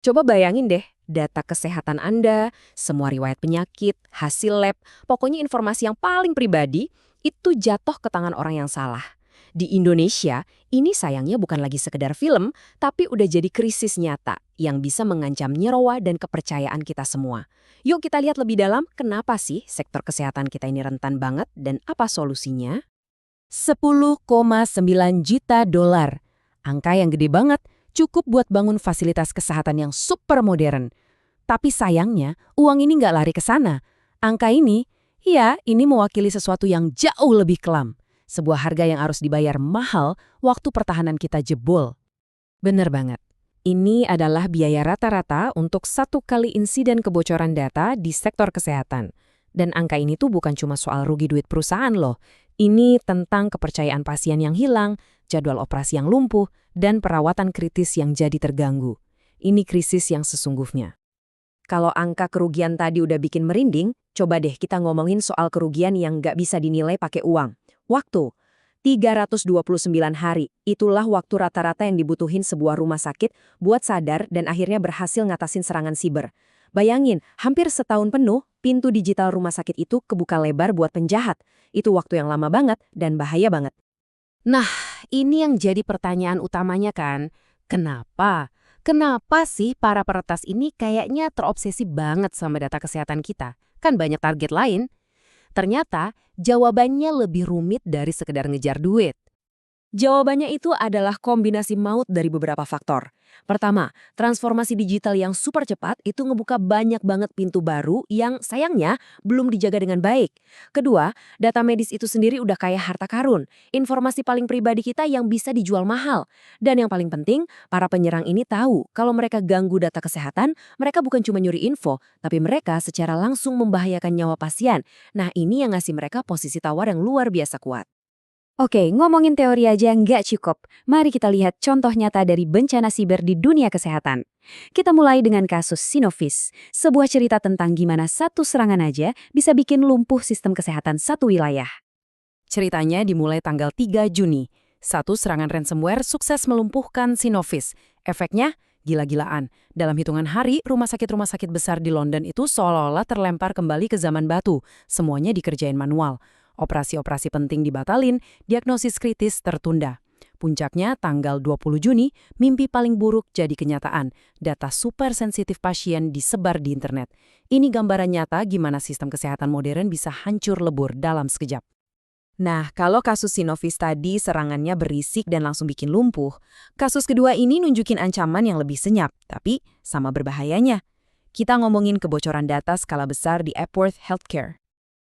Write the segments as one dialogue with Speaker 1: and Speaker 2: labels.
Speaker 1: Coba bayangin deh, data kesehatan Anda, semua riwayat penyakit, hasil lab, pokoknya informasi yang paling pribadi, itu jatuh ke tangan orang yang salah. Di Indonesia, ini sayangnya bukan lagi sekedar film, tapi udah jadi krisis nyata yang bisa mengancam nyawa dan kepercayaan kita semua. Yuk kita lihat lebih dalam kenapa sih sektor kesehatan kita ini rentan banget dan apa solusinya? 10,9 juta dolar. Angka yang gede banget, cukup buat bangun fasilitas kesehatan yang super modern. Tapi sayangnya, uang ini nggak lari ke sana. Angka ini, ya, ini mewakili sesuatu yang jauh lebih kelam. Sebuah harga yang harus dibayar mahal waktu pertahanan kita jebol. Bener banget. Ini adalah biaya rata-rata untuk satu kali insiden kebocoran data di sektor kesehatan. Dan angka ini tuh bukan cuma soal rugi duit perusahaan loh. Ini tentang kepercayaan pasien yang hilang, jadwal operasi yang lumpuh, dan perawatan kritis yang jadi terganggu. Ini krisis yang sesungguhnya. Kalau angka kerugian tadi udah bikin merinding, coba deh kita ngomongin soal kerugian yang nggak bisa dinilai pakai uang. Waktu. 329 hari, itulah waktu rata-rata yang dibutuhin sebuah rumah sakit buat sadar dan akhirnya berhasil ngatasin serangan siber. Bayangin, hampir setahun penuh, pintu digital rumah sakit itu kebuka lebar buat penjahat. Itu waktu yang lama banget dan bahaya banget. Nah, ini yang jadi pertanyaan utamanya kan. Kenapa? Kenapa sih para peretas ini kayaknya terobsesi banget sama data kesehatan kita? Kan banyak target lain. Ternyata, jawabannya lebih rumit dari sekedar ngejar duit. Jawabannya itu adalah kombinasi maut dari beberapa faktor. Pertama, transformasi digital yang super cepat itu ngebuka banyak banget pintu baru yang sayangnya belum dijaga dengan baik. Kedua, data medis itu sendiri udah kayak harta karun, informasi paling pribadi kita yang bisa dijual mahal. Dan yang paling penting, para penyerang ini tahu kalau mereka ganggu data kesehatan, mereka bukan cuma nyuri info, tapi mereka secara langsung membahayakan nyawa pasien. Nah, ini yang ngasih mereka posisi tawar yang luar biasa kuat. Oke, ngomongin teori aja nggak cukup. Mari kita lihat contoh nyata dari bencana siber di dunia kesehatan. Kita mulai dengan kasus Sinovis, sebuah cerita tentang gimana satu serangan aja bisa bikin lumpuh sistem kesehatan satu wilayah. Ceritanya dimulai tanggal 3 Juni. Satu serangan ransomware sukses melumpuhkan Sinovis. Efeknya gila-gilaan. Dalam hitungan hari, rumah sakit besar di London itu seolah-olah terlempar kembali ke zaman batu. Semuanya dikerjain manual. Operasi-operasi penting dibatalin, diagnosis kritis tertunda. Puncaknya tanggal 20 Juni, mimpi paling buruk jadi kenyataan. Data super sensitif pasien disebar di internet. Ini gambaran nyata gimana sistem kesehatan modern bisa hancur lebur dalam sekejap. Nah, kalau kasus Sinovis tadi serangannya berisik dan langsung bikin lumpuh, kasus kedua ini nunjukin ancaman yang lebih senyap, tapi sama berbahayanya. Kita ngomongin kebocoran data skala besar di Epworth Healthcare.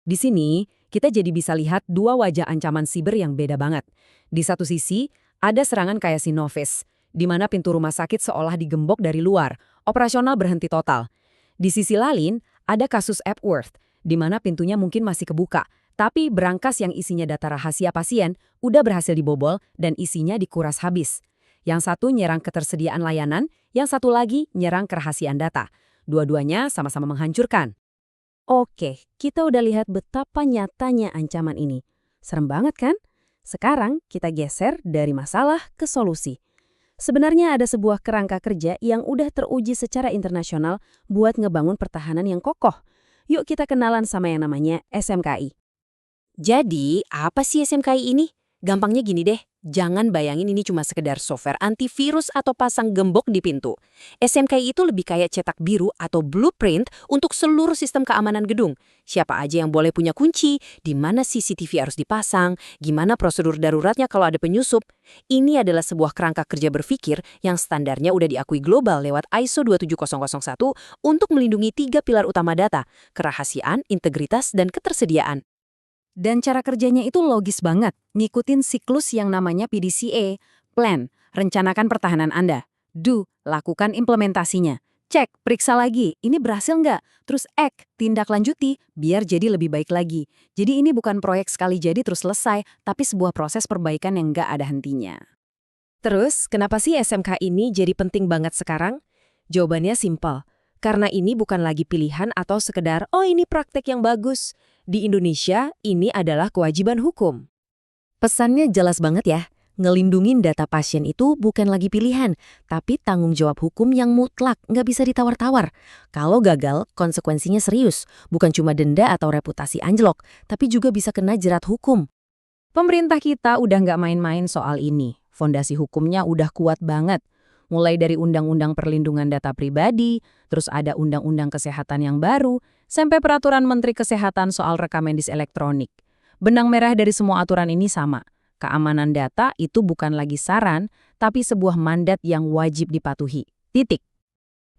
Speaker 1: Di sini, kita jadi bisa lihat dua wajah ancaman siber yang beda banget. Di satu sisi, ada serangan kayak Sinovis, di mana pintu rumah sakit seolah digembok dari luar, operasional berhenti total. Di sisi lain, ada kasus Epworth, di mana pintunya mungkin masih kebuka, tapi berangkas yang isinya data rahasia pasien udah berhasil dibobol dan isinya dikuras habis. Yang satu nyerang ketersediaan layanan, yang satu lagi nyerang kerahasiaan data. Dua-duanya sama-sama menghancurkan. Oke, kita udah lihat betapa nyatanya ancaman ini. Serem banget kan? Sekarang kita geser dari masalah ke solusi. Sebenarnya ada sebuah kerangka kerja yang udah teruji secara internasional buat ngebangun pertahanan yang kokoh. Yuk kita kenalan sama yang namanya SMKI. Jadi, apa sih SMKI ini? Gampangnya gini deh, jangan bayangin ini cuma sekedar software antivirus atau pasang gembok di pintu. SMKI itu lebih kayak cetak biru atau blueprint untuk seluruh sistem keamanan gedung. Siapa aja yang boleh punya kunci, di mana CCTV harus dipasang, gimana prosedur daruratnya kalau ada penyusup. Ini adalah sebuah kerangka kerja berpikir yang standarnya udah diakui global lewat ISO 27001 untuk melindungi 3 pilar utama data, kerahasiaan, integritas, dan ketersediaan. Dan cara kerjanya itu logis banget, ngikutin siklus yang namanya PDCA, plan, rencanakan pertahanan Anda. Do, lakukan implementasinya. Cek, periksa lagi, ini berhasil nggak? Terus act, tindak lanjuti, biar jadi lebih baik lagi. Jadi ini bukan proyek sekali jadi terus selesai, tapi sebuah proses perbaikan yang nggak ada hentinya. Terus, kenapa sih SMK ini jadi penting banget sekarang? Jawabannya simpel. Karena ini bukan lagi pilihan atau sekedar, oh ini praktek yang bagus. Di Indonesia, ini adalah kewajiban hukum. Pesannya jelas banget ya.
Speaker 2: Ngelindungin data pasien itu bukan lagi pilihan, tapi tanggung jawab hukum yang mutlak, nggak bisa ditawar-tawar. Kalau gagal, konsekuensinya serius, bukan cuma denda atau reputasi anjlok, tapi juga bisa kena jerat hukum.
Speaker 1: Pemerintah kita udah nggak main-main soal ini. Fondasi hukumnya udah kuat banget. Mulai dari Undang-Undang Perlindungan Data Pribadi, terus ada Undang-Undang Kesehatan yang baru, sampai Peraturan Menteri Kesehatan soal rekam medis elektronik. Benang merah dari semua aturan ini sama. Keamanan data itu bukan lagi saran, tapi sebuah mandat yang wajib dipatuhi. Titik.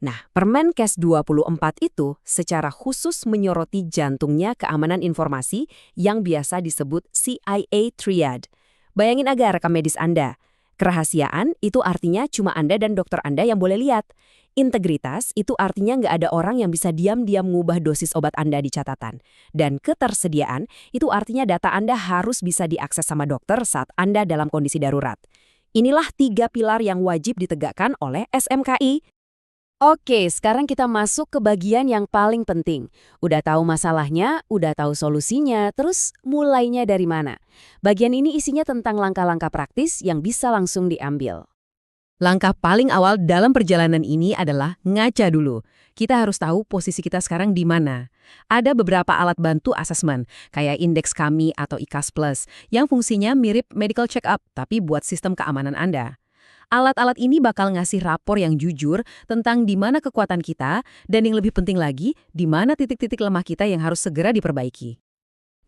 Speaker 2: Nah, Permenkes 24 itu secara khusus menyoroti jantungnya keamanan informasi yang biasa disebut CIA Triad. Bayangin agar rekam medis Anda. Kerahasiaan itu artinya cuma Anda dan dokter Anda yang boleh lihat. Integritas itu artinya nggak ada orang yang bisa diam-diam ngubah dosis obat Anda di catatan. Dan ketersediaan itu artinya data Anda harus bisa diakses sama dokter saat Anda dalam kondisi darurat. Inilah 3 pilar yang wajib ditegakkan oleh SMKI. Oke, sekarang kita masuk ke bagian yang paling penting. Udah tahu masalahnya, udah tahu solusinya, terus mulainya dari mana? Bagian ini isinya tentang langkah-langkah praktis yang bisa langsung diambil.
Speaker 1: Langkah paling awal dalam perjalanan ini adalah ngaca dulu. Kita harus tahu posisi kita sekarang di mana. Ada beberapa alat bantu asesmen, kayak Indeks Kami atau IKAS Plus, yang fungsinya mirip medical check-up, tapi buat sistem keamanan Anda. Alat-alat ini bakal ngasih rapor yang jujur tentang di mana kekuatan kita dan yang lebih penting lagi, di mana titik-titik lemah kita yang harus segera diperbaiki.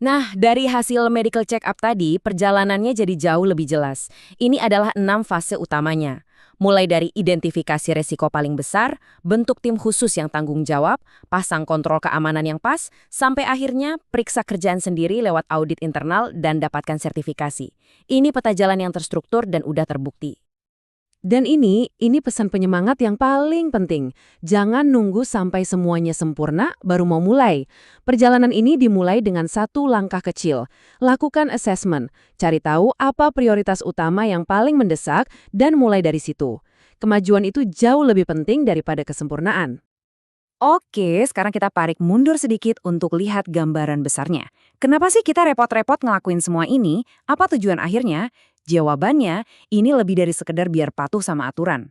Speaker 2: Nah, dari hasil medical check-up tadi, perjalanannya jadi jauh lebih jelas. Ini adalah 6 fase utamanya. Mulai dari identifikasi resiko paling besar, bentuk tim khusus yang tanggung jawab, pasang kontrol keamanan yang pas, sampai akhirnya periksa kerjaan sendiri lewat audit internal dan dapatkan sertifikasi. Ini peta jalan yang terstruktur dan udah terbukti.
Speaker 1: Dan ini pesan penyemangat yang paling penting. Jangan nunggu sampai semuanya sempurna baru mau mulai. Perjalanan ini dimulai dengan satu langkah kecil. Lakukan assessment, cari tahu apa prioritas utama yang paling mendesak dan mulai dari situ. Kemajuan itu jauh lebih penting daripada kesempurnaan.
Speaker 2: Oke, sekarang kita tarik mundur sedikit untuk lihat gambaran besarnya. Kenapa sih kita repot-repot ngelakuin semua ini? Apa tujuan akhirnya? Jawabannya, ini lebih dari sekedar biar patuh sama aturan.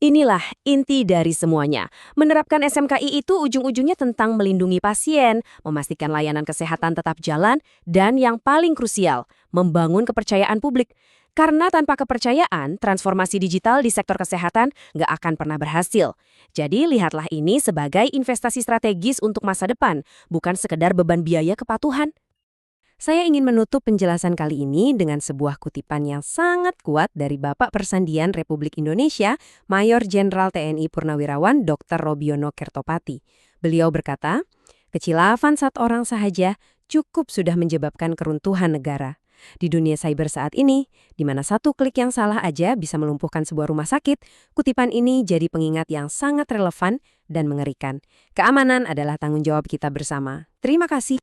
Speaker 2: Inilah inti dari semuanya. Menerapkan SMKI itu ujung-ujungnya tentang melindungi pasien, memastikan layanan kesehatan tetap jalan, dan yang paling krusial, membangun kepercayaan publik. Karena tanpa kepercayaan, transformasi digital di sektor kesehatan nggak akan pernah berhasil. Jadi lihatlah ini sebagai investasi strategis untuk masa depan, bukan sekedar beban biaya kepatuhan. Saya ingin menutup penjelasan kali ini dengan sebuah kutipan yang sangat kuat dari Bapak Persandian Republik Indonesia, Mayor Jenderal TNI Purnawirawan Dr. Robiono Kertopati. Beliau berkata, "Kecilafan satu orang sahaja cukup sudah menyebabkan keruntuhan negara. Di dunia cyber saat ini, di mana satu klik yang salah aja bisa melumpuhkan sebuah rumah sakit, kutipan ini jadi pengingat yang sangat relevan dan mengerikan. Keamanan adalah tanggung jawab kita bersama." Terima kasih.